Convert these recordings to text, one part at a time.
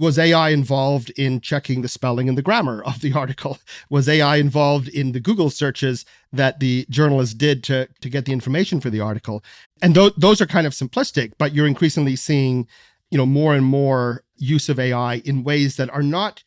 Was AI involved in checking the spelling and the grammar of the article? Was AI involved in the Google searches that the journalist did to get the information for the article? And those are kind of simplistic, but you're increasingly seeing, more and more use of AI in ways that are not,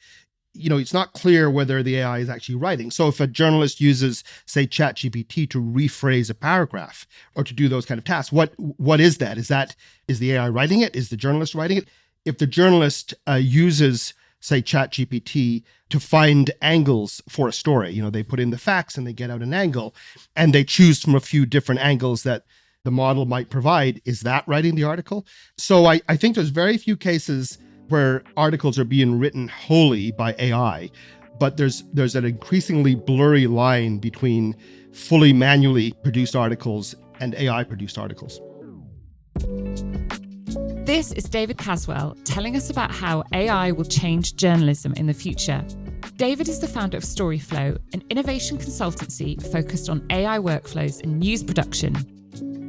it's not clear whether the AI is actually writing. So if a journalist uses, say, ChatGPT to rephrase a paragraph or to do those kind of tasks, what is that? Is the AI writing it? Is the journalist writing it? If the journalist uses, say, ChatGPT to find angles for a story, they put in the facts and they get out an angle and they choose from a few different angles that the model might provide, is that writing the article? So I think there's very few cases where articles are being written wholly by AI, but there's an increasingly blurry line between fully manually produced articles and AI-produced articles. This is David Caswell telling us about how AI will change journalism in the future. David is the founder of StoryFlow, an innovation consultancy focused on AI workflows and news production.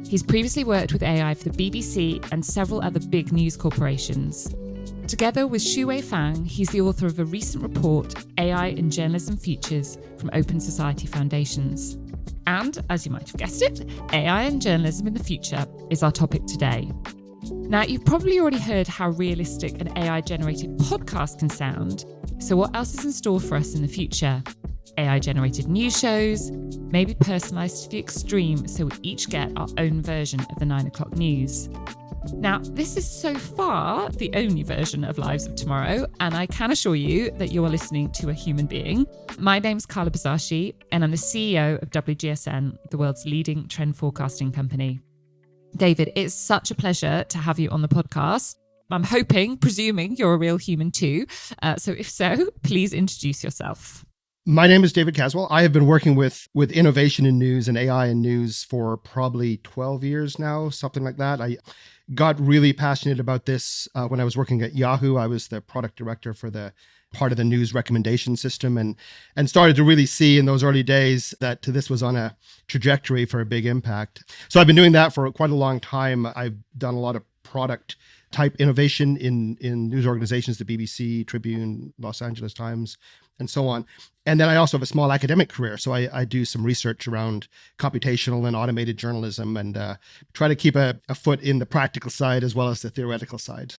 He's previously worked with AI for the BBC and several other big news corporations. Together with Shuwei Fang, he's the author of a recent report, AI in Journalism Futures, from Open Society Foundations. And, as you might have guessed it, AI and journalism in the future is our topic today. Now, you've probably already heard how realistic an AI-generated podcast can sound. So what else is in store for us in the future? AI-generated news shows, maybe personalised to the extreme so we each get our own version of the 9 o'clock news. Now, this is so far the only version of Lives of Tomorrow, and I can assure you that you are listening to a human being. My name's Carla Busazi, and I'm the CEO of WGSN, the world's leading trend forecasting company. David, it's such a pleasure to have you on the podcast. I'm presuming you're a real human too. So if so, please introduce yourself. My name is David Caswell. I have been working with innovation in news and AI in news for probably 12 years now, something like that. I got really passionate about this when I was working at Yahoo. I was the product director for the part of the news recommendation system and started to really see in those early days that this was on a trajectory for a big impact. So I've been doing that for quite a long time. I've done a lot of product type innovation in news organizations, the BBC, Tribune, Los Angeles Times, and so on. And then I also have a small academic career. So I do some research around computational and automated journalism and try to keep a foot in the practical side as well as the theoretical side.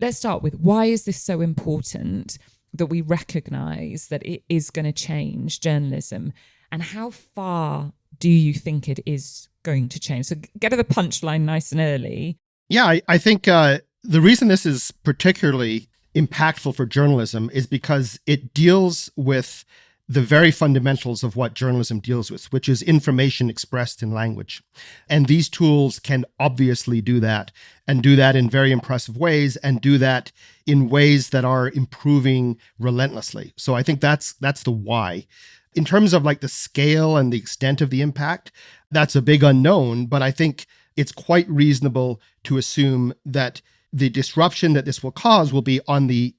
Let's start with, why is this so important that we recognize that it is going to change journalism? And how far do you think it is going to change? So get to the punchline nice and early. Yeah, I think the reason this is particularly impactful for journalism is because it deals with the very fundamentals of what journalism deals with, which is information expressed in language. And these tools can obviously do that, and do that in very impressive ways, and do that in ways that are improving relentlessly. So I think that's the why. In terms of like the scale and the extent of the impact, that's a big unknown, but I think it's quite reasonable to assume that the disruption that this will cause will be on the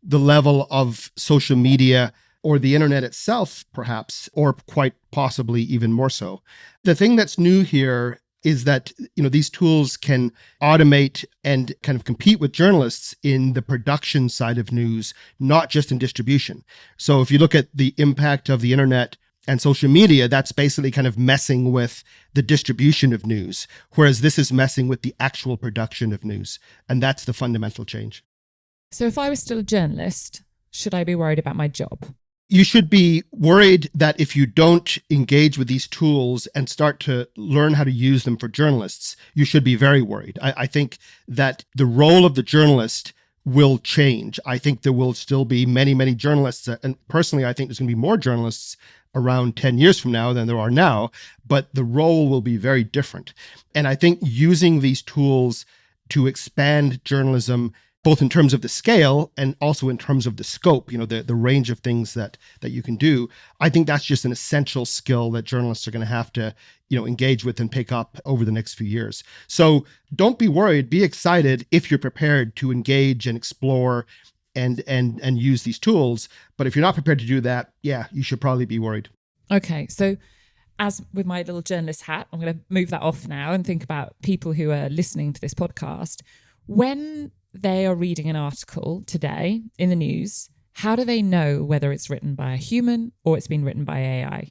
level of social media or the internet itself, perhaps, or quite possibly even more so. The thing that's new here is that, these tools can automate and kind of compete with journalists in the production side of news, not just in distribution. So if you look at the impact of the internet and social media, that's basically kind of messing with the distribution of news, whereas this is messing with the actual production of news. And that's the fundamental change. So if I was still a journalist, should I be worried about my job? You should be worried that if you don't engage with these tools and start to learn how to use them for journalists, you should be very worried. I think that the role of the journalist will change. I think there will still be many, many journalists. And personally, I think there's going to be more journalists around 10 years from now than there are now, but the role will be very different. And I think using these tools to expand journalism, both in terms of the scale and also in terms of the scope, the range of things that you can do, I think that's just an essential skill that journalists are going to have to, engage with and pick up over the next few years. So don't be worried, be excited if you're prepared to engage and explore and use these tools. But if you're not prepared to do that, yeah, you should probably be worried. Okay, so as with my little journalist hat, I'm going to move that off now and think about people who are listening to this podcast. When they are reading an article today in the news, how do they know whether it's written by a human or it's been written by AI?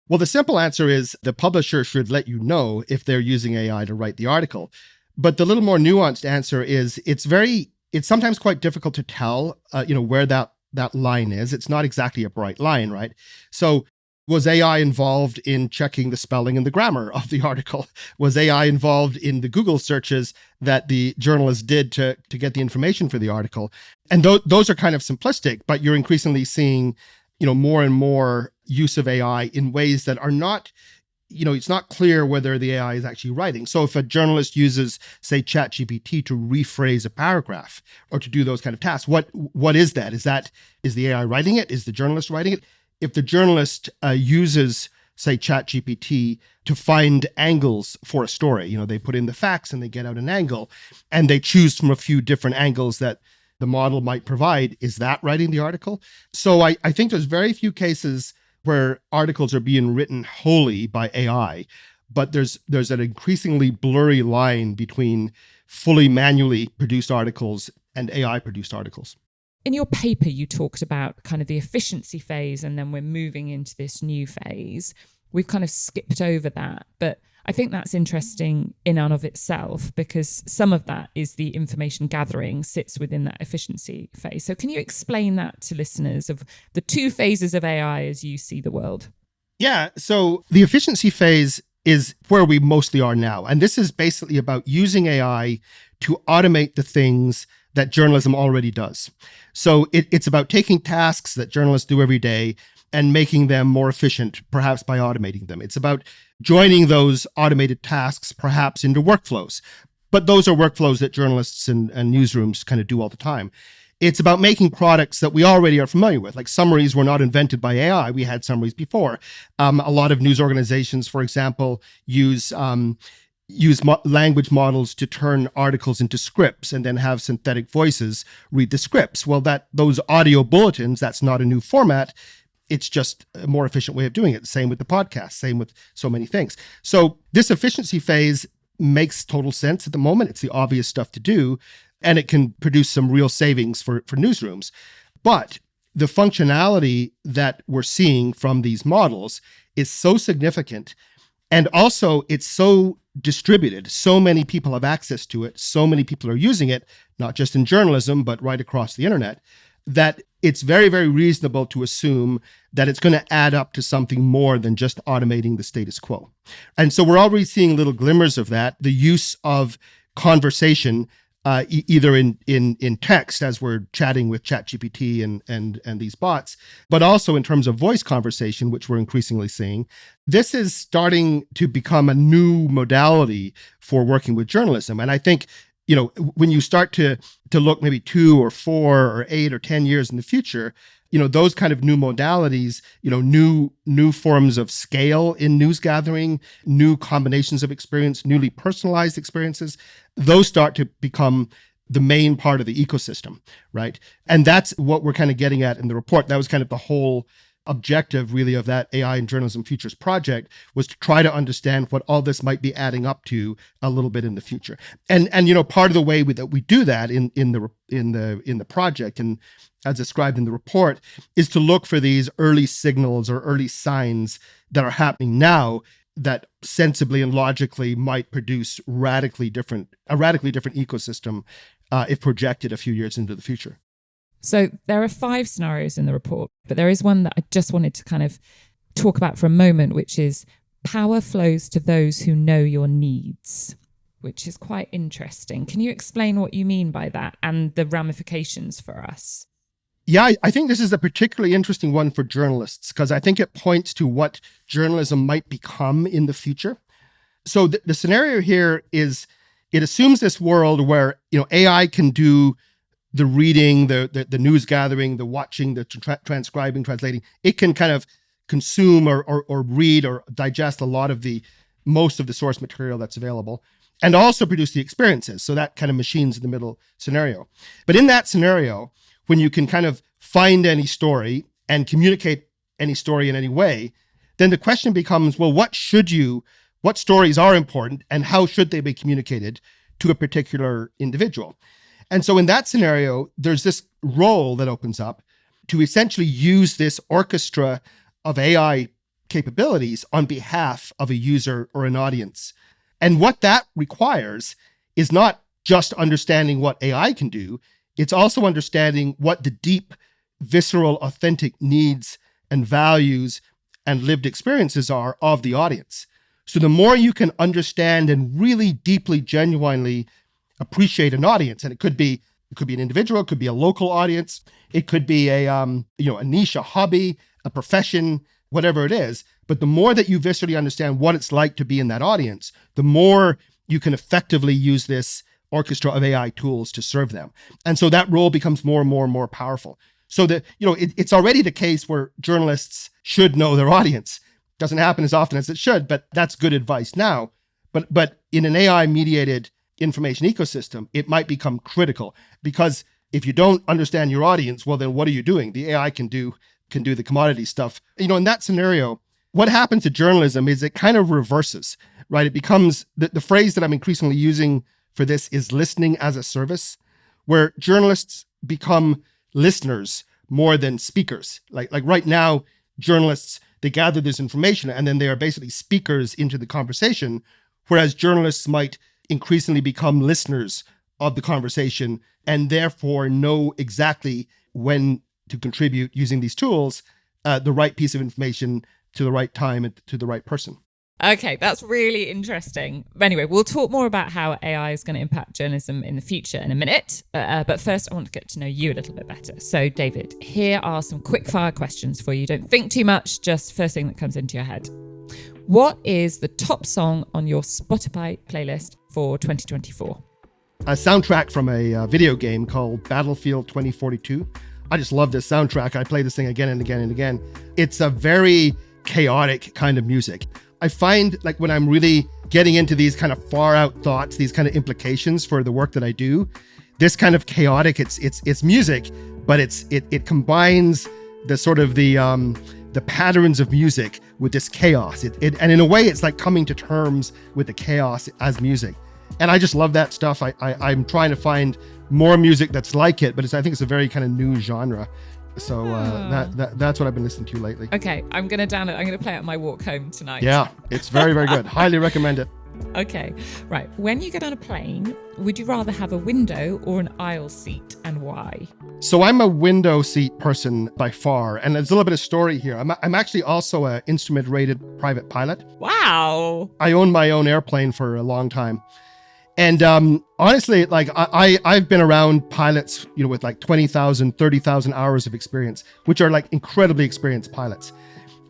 Well, the simple answer is the publisher should let you know if they're using AI to write the article. But the little more nuanced answer is it's sometimes quite difficult to tell, where that line is. It's not exactly a bright line, right? So was AI involved in checking the spelling and the grammar of the article? Was AI involved in the Google searches that the journalist did to get the information for the article? And those are kind of simplistic, but you're increasingly seeing, more and more use of AI in ways that are not, it's not clear whether the AI is actually writing. So if a journalist uses, say, ChatGPT to rephrase a paragraph or to do those kind of tasks, what is that? Is the AI writing it? Is the journalist writing it? If the journalist uses, say, ChatGPT to find angles for a story, they put in the facts and they get out an angle and they choose from a few different angles that the model might provide, is that writing the article? So I think there's very few cases where articles are being written wholly by AI, but there's an increasingly blurry line between fully manually produced articles and AI produced articles. In your paper, you talked about kind of the efficiency phase, and then we're moving into this new phase. We've kind of skipped over that, but I think that's interesting in and of itself because some of that is the information gathering sits within that efficiency phase. So can you explain that to listeners of the two phases of AI as you see the world? Yeah, so the efficiency phase is where we mostly are now. And this is basically about using AI to automate the things that journalism already does. So it's about taking tasks that journalists do every day and making them more efficient, perhaps by automating them. It's about joining those automated tasks, perhaps into workflows. But those are workflows that journalists and newsrooms kind of do all the time. It's about making products that we already are familiar with. Like summaries were not invented by AI. We had summaries before. A lot of news organizations, for example, use language models to turn articles into scripts and then have synthetic voices read the scripts. Well, those audio bulletins, that's not a new format. It's just a more efficient way of doing it. Same with the podcast, same with so many things. So this efficiency phase makes total sense at the moment. It's the obvious stuff to do, and it can produce some real savings for newsrooms. But the functionality that we're seeing from these models is so significant, and also it's so distributed. So many people have access to it. So many people are using it, not just in journalism, but right across the internet, that it's very, very reasonable to assume that it's going to add up to something more than just automating the status quo. And so we're already seeing little glimmers of that. The use of conversation, either in text as we're chatting with ChatGPT and these bots, but also in terms of voice conversation, which we're increasingly seeing. This is starting to become a new modality for working with journalism. And I think, when you start to look maybe 2 or 4 or 8 or 10 years in the future, those kind of new modalities, new forms of scale in news gathering, new combinations of experience, newly personalized experiences, those start to become the main part of the ecosystem, right? And that's what we're kind of getting at in the report. That was kind of the whole objective really of that AI and Journalism Futures project, was to try to understand what all this might be adding up to a little bit in the future. And part of the way that we do that in the project, and as described in the report, is to look for these early signals or early signs that are happening now that sensibly and logically might produce a radically different ecosystem if projected a few years into the future. So there are 5 scenarios in the report, but there is one that I just wanted to kind of talk about for a moment, which is power flows to those who know your needs, which is quite interesting. Can you explain what you mean by that and the ramifications for us? Yeah, I think this is a particularly interesting one for journalists because I think it points to what journalism might become in the future. So the scenario here is it assumes this world where AI can do the reading, the news gathering, the watching, the transcribing, translating. It can kind of consume or read or digest most of the source material that's available, and also produce the experiences. So that kind of machines in the middle scenario. But in that scenario, when you can kind of find any story and communicate any story in any way, then the question becomes, well, what stories are important and how should they be communicated to a particular individual? And so in that scenario, there's this role that opens up to essentially use this orchestra of AI capabilities on behalf of a user or an audience. And what that requires is not just understanding what AI can do, it's also understanding what the deep, visceral, authentic needs and values and lived experiences are of the audience. So the more you can understand and really deeply, genuinely appreciate an audience, and it could be an individual, it could be a local audience, it could be a niche, a hobby, a profession, whatever it is. But the more that you viscerally understand what it's like to be in that audience, the more you can effectively use this orchestra of AI tools to serve them. And so that role becomes more and more and more powerful. So that, it's already the case where journalists should know their audience. Doesn't happen as often as it should, but that's good advice now. But in an AI mediated information ecosystem, it might become critical, because if you don't understand your audience, well, then what are you doing? The AI can do the commodity stuff. In that scenario, what happens to journalism is it kind of reverses, right? It becomes the phrase that I'm increasingly using for this is listening as a service, where journalists become listeners more than speakers. Like right now, journalists, they gather this information and then they are basically speakers into the conversation, whereas journalists might increasingly become listeners of the conversation and therefore know exactly when to contribute using these tools, the right piece of information to the right time and to the right person. Okay, that's really interesting. Anyway, we'll talk more about how AI is going to impact journalism in the future in a minute. But first, I want to get to know you a little bit better. So, David, here are some quick fire questions for you. Don't think too much, just first thing that comes into your head. What is the top song on your Spotify playlist for 2024? A soundtrack from a video game called Battlefield 2042. I just love this soundtrack. I play this thing again and again and again. It's a very chaotic kind of music. I find like when I'm really getting into these kind of far out thoughts, these kind of implications for the work that I do, this kind of chaotic, it's music, but it combines the sort of the patterns of music with this chaos. And in a way, it's like coming to terms with the chaos as music. And I just love that stuff. I'm trying to find more music that's like it, but I think it's a very kind of new genre. So that's what I've been listening to lately. Okay, I'm going to download. I'm going to play it on my walk home tonight. Yeah, it's very, very good. Highly recommend it. Okay, right. When you get on a plane, would you rather have a window or an aisle seat, and why? So I'm a window seat person by far, and there's a little bit of story here. I'm actually also an instrument-rated private pilot. Wow. I owned my own airplane for a long time. And honestly, like I've been around pilots, with like 20,000, 30,000 hours of experience, which are like incredibly experienced pilots.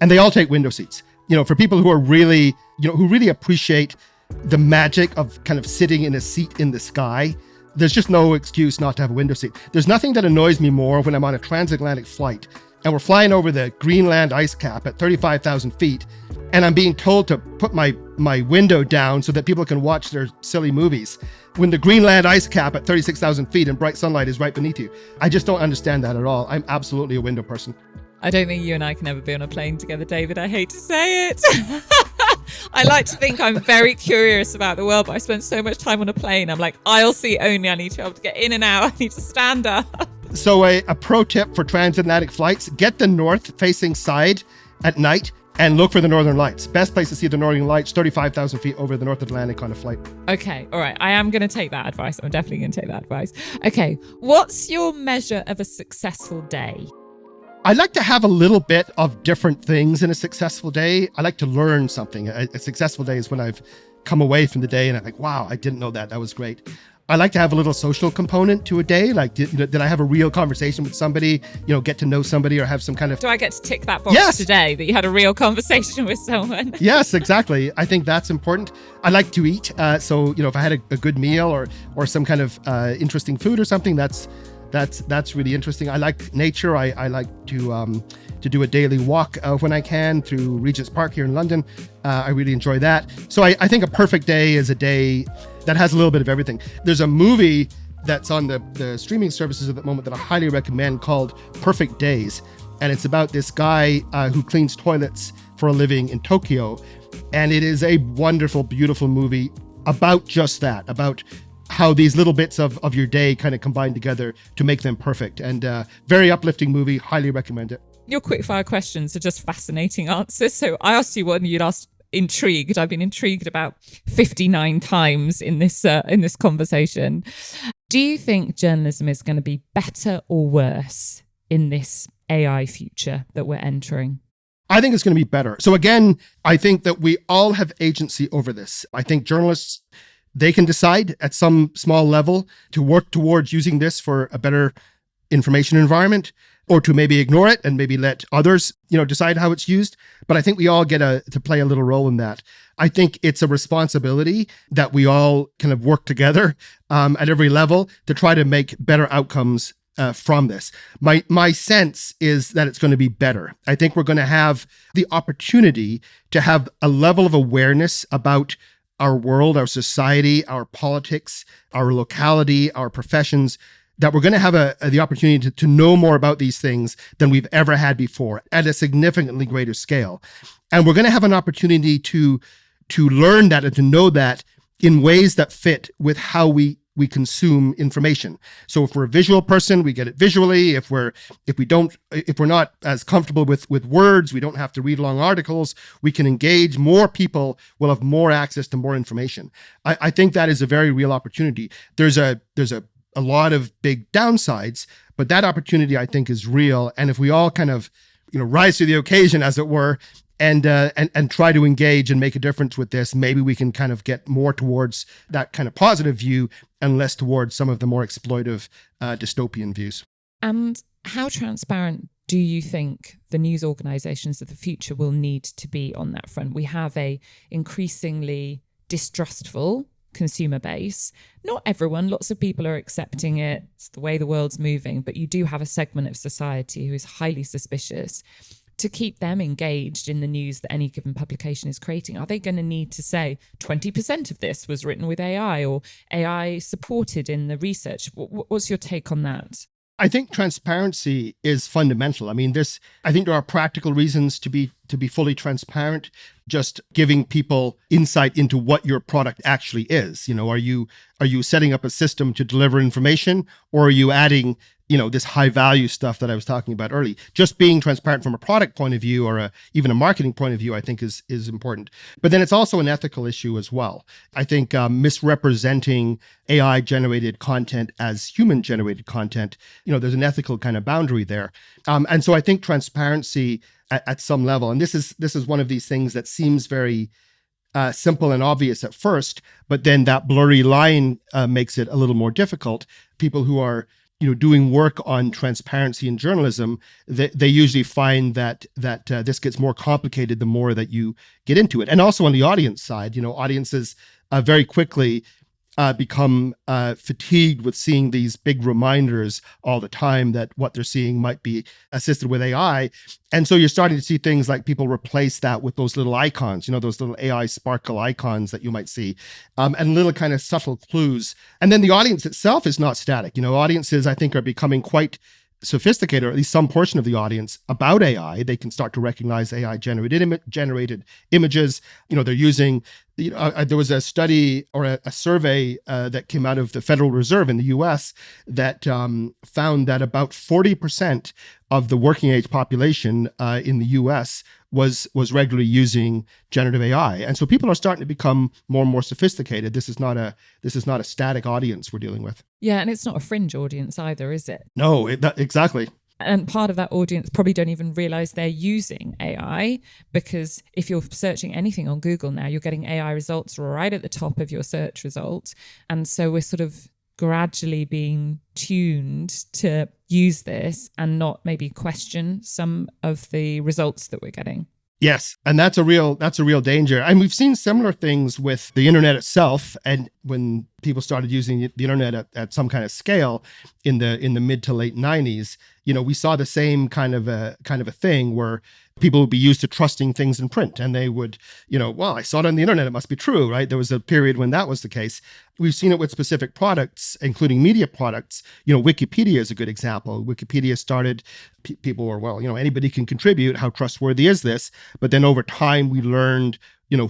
And they all take window seats. For people who are really, who really appreciate the magic of kind of sitting in a seat in the sky, there's just no excuse not to have a window seat. There's nothing that annoys me more when I'm on a transatlantic flight and we're flying over the Greenland ice cap at 35,000 feet, and I'm being told to put my window down so that people can watch their silly movies when the Greenland ice cap at 36,000 feet and bright sunlight is right beneath you. I just don't understand that at all. I'm absolutely a window person. I don't think you and I can ever be on a plane together, David. I hate to say it. I like to think I'm very curious about the world, but I spend so much time on a plane. I'm like, aisle seat only. I need to be able to get in and out. I need to stand up. So a pro tip for transatlantic flights, get the north-facing side at night and look for the northern lights. Best place to see the northern lights, 35,000 feet over the North Atlantic on a flight. Okay, all right. I am going to take that advice. I'm definitely going to take that advice. Okay, what's your measure of a successful day? I like to have a little bit of different things in a successful day. I like to learn something. A successful day is when I've come away from the day and I'm like, wow, I didn't know that. That was great. I like to have a little social component to a day. Like, did I have a real conversation with somebody, get to know somebody or have some kind of... Do I get to tick that box today that you had a real conversation with someone? Yes, exactly. I think that's important. I like to eat. So, if I had a good meal or some kind of interesting food or something, that's really interesting. I like nature. I like to do a daily walk when I can through Regent's Park here in London. I really enjoy that. So I think a perfect day is a day that has a little bit of everything. There's a movie that's on the streaming services at the moment that I highly recommend called Perfect Days. And it's about this guy who cleans toilets for a living in Tokyo. And it is a wonderful, beautiful movie about just that, about how these little bits of your day kind of combine together to make them perfect. And very uplifting movie. Highly recommend it. Your quickfire questions are just fascinating answers. So I asked you one, you'd asked intrigued. I've been intrigued about 59 times in this conversation. Do you think journalism is going to be better or worse in this AI future that we're entering? I think it's going to be better. So again, I think that we all have agency over this. I think journalists, they can decide at some small level to work towards using this for a better information environment, or to maybe ignore it and maybe let others, decide how it's used. But I think we all get to play a little role in that. I think it's a responsibility that we all kind of work together at every level to try to make better outcomes from this. My sense is that it's going to be better. I think we're going to have the opportunity to have a level of awareness about our world, our society, our politics, our locality, our professions, that we're going to have the opportunity to know more about these things than we've ever had before at a significantly greater scale. And we're going to have an opportunity to learn that and to know that in ways that fit with how we consume information. So if we're a visual person, we get it visually. If we're not as comfortable with words, we don't have to read long articles. We can engage. More people will have more access to more information. I think that is a very real opportunity. There's a lot of big downsides, but that opportunity I think is real. And if we all kind of rise to the occasion, as it were, and try to engage and make a difference with this, maybe we can kind of get more towards that kind of positive view and less towards some of the more exploitive dystopian views. And how transparent do you think the news organizations of the future will need to be on that front? We have a increasingly distrustful consumer base. Not everyone, lots of people are accepting it. It's the way the world's moving, but you do have a segment of society who is highly suspicious. To keep them engaged in the news that any given publication is creating, are they going to need to say 20% of this was written with AI or AI supported in the research? What's your take on that? I think transparency is fundamental. I mean, I think there are practical reasons to be fully transparent. Just giving people insight into what your product actually is. Are you setting up a system to deliver information, or are you adding this high value stuff that I was talking about early? Just being transparent from a product point of view or even a marketing point of view, I think is important. But then it's also an ethical issue as well. I think misrepresenting AI generated content as human generated content, there's an ethical kind of boundary there. And so I think transparency at some level, and this is one of these things that seems very simple and obvious at first, but then that blurry line makes it a little more difficult. People who are doing work on transparency in journalism, they usually find that this gets more complicated the more that you get into it. And also on the audience side, audiences very quickly become fatigued with seeing these big reminders all the time that what they're seeing might be assisted with AI. And so you're starting to see things like people replace that with those little icons, those little AI sparkle icons that you might see, and little kind of subtle clues. And then the audience itself is not static. Audiences, I think, are becoming quite sophisticated, or at least some portion of the audience, about AI. They can start to recognize AI generated images. They're using, there was a study or a survey that came out of the Federal Reserve in the US that found that about 40% of the working age population in the US was regularly using generative AI. And so people are starting to become more and more sophisticated. This is not a static audience we're dealing with. Yeah, and it's not a fringe audience either, is it? No, exactly. And part of that audience probably don't even realize they're using AI, because if you're searching anything on Google now, you're getting AI results right at the top of your search results. And so we're sort of gradually being tuned to use this and not maybe question some of the results that we're getting. Yes, and that's a real danger. And we've seen similar things with the internet itself. And when people started using the internet at some kind of scale in the mid to late 90s, we saw the same kind of a thing where people would be used to trusting things in print, and they would, well, I saw it on the internet, it must be true, right? There was a period when that was the case. We've seen it with specific products, including media products. Wikipedia is a good example. Wikipedia started, people were, well, anybody can contribute. How trustworthy is this? But then over time, we learned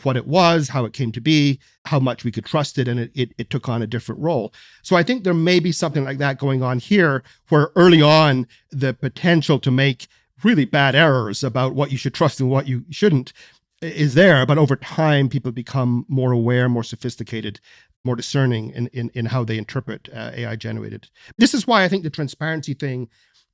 what it was, how it came to be, how much we could trust it, and it took on a different role. So I think there may be something like that going on here, where early on, the potential to make really bad errors about what you should trust and what you shouldn't is there, but over time, people become more aware, more sophisticated, more discerning in how they interpret AI generated. This is why I think the transparency thing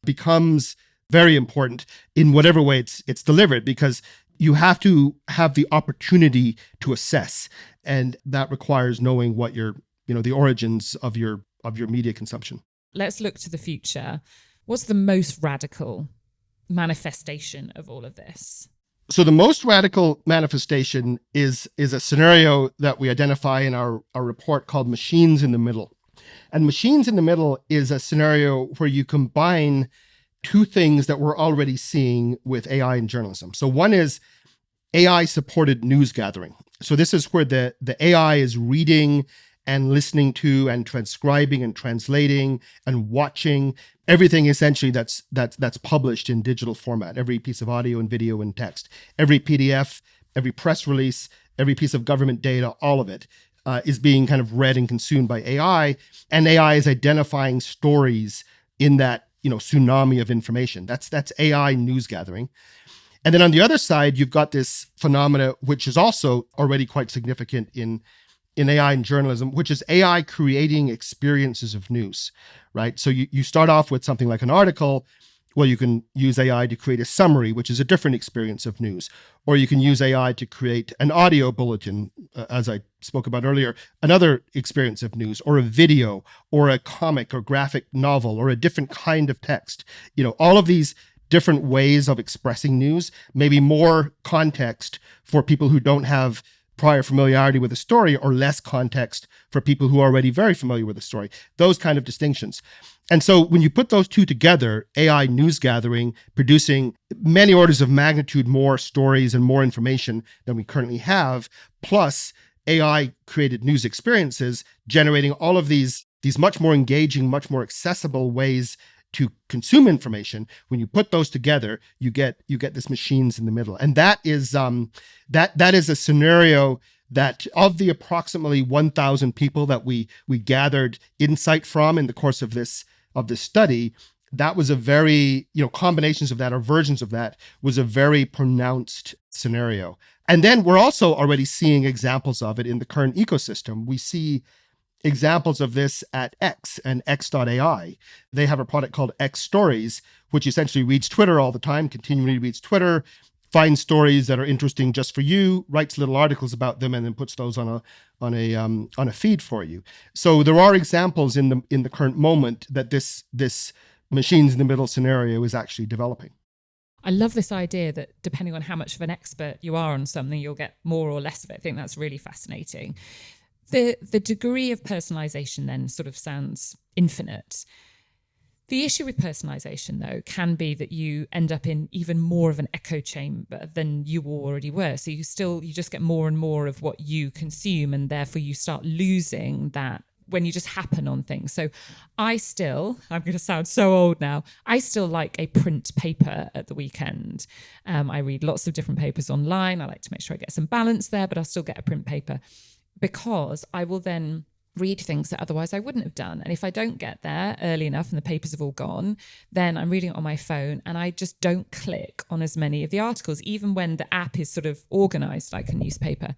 becomes very important in whatever way it's delivered, because you have to have the opportunity to assess, and that requires knowing what the origins of your media consumption. Let's look to the future. What's the most radical manifestation of all of this? So the most radical manifestation is a scenario that we identify in our report called machines in the middle. And machines in the middle is a scenario where you combine two things that we're already seeing with AI in journalism. So one is AI-supported news gathering. So this is where the AI is reading and listening to and transcribing and translating and watching everything essentially that's published in digital format, every piece of audio and video and text, every PDF, every press release, every piece of government data, all of it is being kind of read and consumed by AI, and AI is identifying stories in that tsunami of information. That's AI news gathering. And then on the other side, you've got this phenomena, which is also already quite significant in AI and journalism, which is AI creating experiences of news, right? So you start off with something like an article. Well, you can use AI to create a summary, which is a different experience of news. Or you can use AI to create an audio bulletin, as I spoke about earlier, another experience of news, or a video, or a comic or graphic novel, or a different kind of text. All of these different ways of expressing news, maybe more context for people who don't have prior familiarity with a story, or less context for people who are already very familiar with the story, those kind of distinctions. And so when you put those two together, AI news gathering, producing many orders of magnitude more stories and more information than we currently have, plus AI created news experiences, generating all of these much more engaging, much more accessible ways to consume information. When you put those together, you get this machines in the middle. And that is that is a scenario that, of the approximately 1,000 people that we gathered insight from in the course of this study, that was a very, combinations of that or versions of that was a very pronounced scenario. And then we're also already seeing examples of it in the current ecosystem. We see examples of this at X and X.ai. They have a product called X Stories, which essentially reads Twitter all the time, continually reads Twitter, finds stories that are interesting just for you, writes little articles about them, and then puts those on a feed for you. So there are examples in the current moment that this machines in the middle scenario is actually developing. I love this idea that depending on how much of an expert you are on something, you'll get more or less of it. I think that's really fascinating. The degree of personalization then sort of sounds infinite. The issue with personalization, though, can be that you end up in even more of an echo chamber than you already were. So you just get more and more of what you consume, and therefore you start losing that when you just happen on things. So I'm going to sound so old now, I still like a print paper at the weekend. I read lots of different papers online. I like to make sure I get some balance there, but I'll still get a print paper, because I will then read things that otherwise I wouldn't have done. And if I don't get there early enough and the papers have all gone, then I'm reading it on my phone and I just don't click on as many of the articles, even when the app is sort of organized like a newspaper.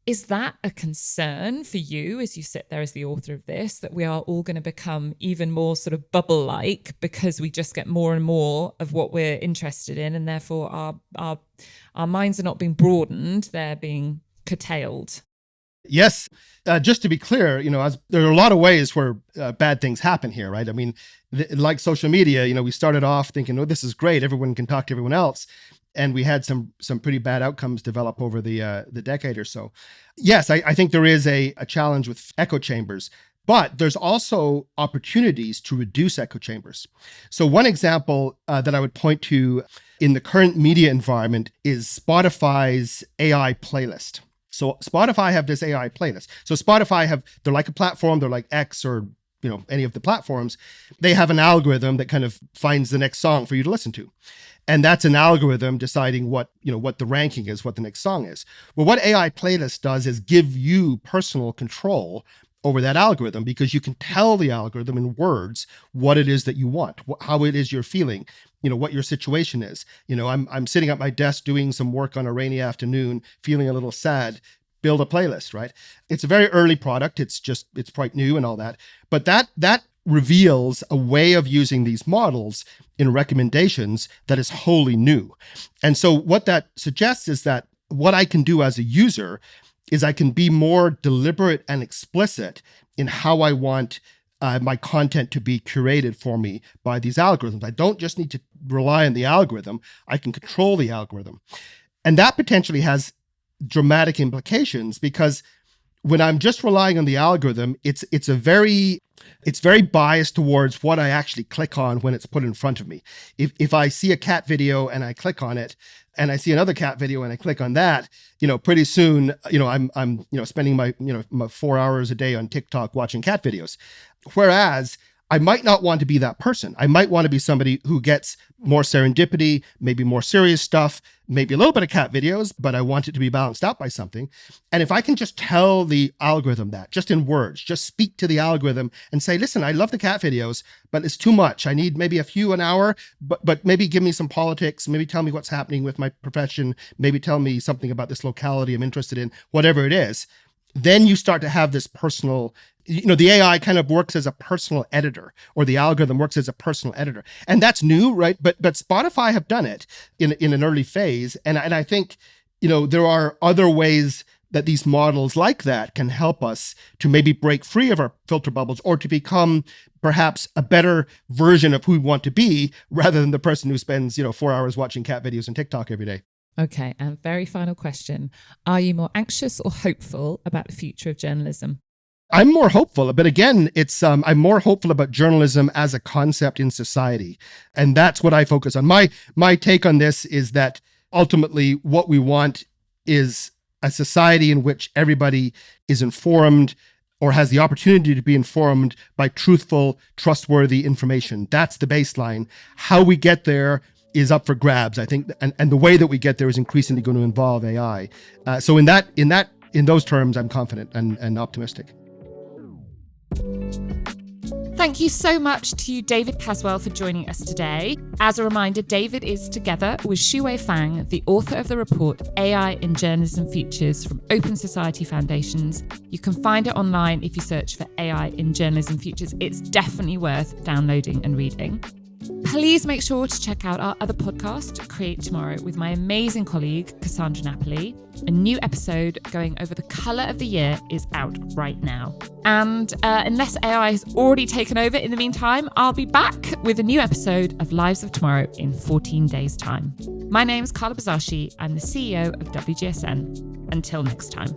Is that a concern for you as you sit there as the author of this, that we are all going to become even more sort of bubble-like because we just get more and more of what we're interested in, and therefore our minds are not being broadened, they're being curtailed? Yes. Just to be clear, there are a lot of ways where bad things happen here, right? I mean, like social media, we started off thinking, oh, this is great, everyone can talk to everyone else. And we had some pretty bad outcomes develop over the decade or so. Yes, I think there is a challenge with echo chambers, but there's also opportunities to reduce echo chambers. So one example that I would point to in the current media environment is Spotify's AI playlist. So Spotify have this AI playlist. So Spotify they're like a platform, they're like X or any of the platforms. They have an algorithm that kind of finds the next song for you to listen to. And that's an algorithm deciding what the ranking is, what the next song is. Well, what AI Playlist does is give you personal control over that algorithm, because you can tell the algorithm in words what it is that you want, how it is you're feeling, what your situation is. I'm sitting at my desk doing some work on a rainy afternoon, feeling a little sad. Build a playlist, right? It's a very early product. It's quite new and all that. But that reveals a way of using these models in recommendations that is wholly new. And so what that suggests is that what I can do as a user is I can be more deliberate and explicit in how I want my content to be curated for me by these algorithms. I don't just need to rely on the algorithm. I can control the algorithm. And that potentially has dramatic implications, because when I'm just relying on the algorithm, it's very biased towards what I actually click on when it's put in front of me. If I see a cat video and I click on it, and I see another cat video and I click on that, pretty soon, I'm spending my 4 hours a day on TikTok watching cat videos. Whereas I might not want to be that person. I might want to be somebody who gets more serendipity, maybe more serious stuff, maybe a little bit of cat videos, but I want it to be balanced out by something. And if I can just tell the algorithm that, just in words, just speak to the algorithm and say, listen, I love the cat videos, but it's too much. I need maybe a few an hour, but maybe give me some politics, maybe tell me what's happening with my profession, maybe tell me something about this locality I'm interested in, whatever it is. Then you start to have this personal, the AI kind of works as a personal editor, or the algorithm works as a personal editor. And that's new, right? But Spotify have done it in an early phase. And I think, there are other ways that these models like that can help us to maybe break free of our filter bubbles, or to become perhaps a better version of who we want to be, rather than the person who spends, 4 hours watching cat videos on TikTok every day. Okay, and very final question. Are you more anxious or hopeful about the future of journalism? I'm more hopeful, but again, I'm more hopeful about journalism as a concept in society. And that's what I focus on. My take on this is that ultimately what we want is a society in which everybody is informed, or has the opportunity to be informed by truthful, trustworthy information. That's the baseline. How we get there is up for grabs, I think, and the way that we get there is increasingly going to involve AI. So in those terms, I'm confident and optimistic. Thank you so much to David Caswell for joining us today. As a reminder, David is, together with Shuwei Fang, the author of the report AI in Journalism Futures from Open Society Foundations. You can find it online if you search for AI in Journalism Futures. It's definitely worth downloading and reading. Please make sure to check out our other podcast, Create Tomorrow, with my amazing colleague, Cassandra Napoli. A new episode going over the colour of the year is out right now. And unless AI has already taken over in the meantime, I'll be back with a new episode of Lives of Tomorrow in 14 days' time. My name is Carla Busazi. I'm the CEO of WGSN. Until next time.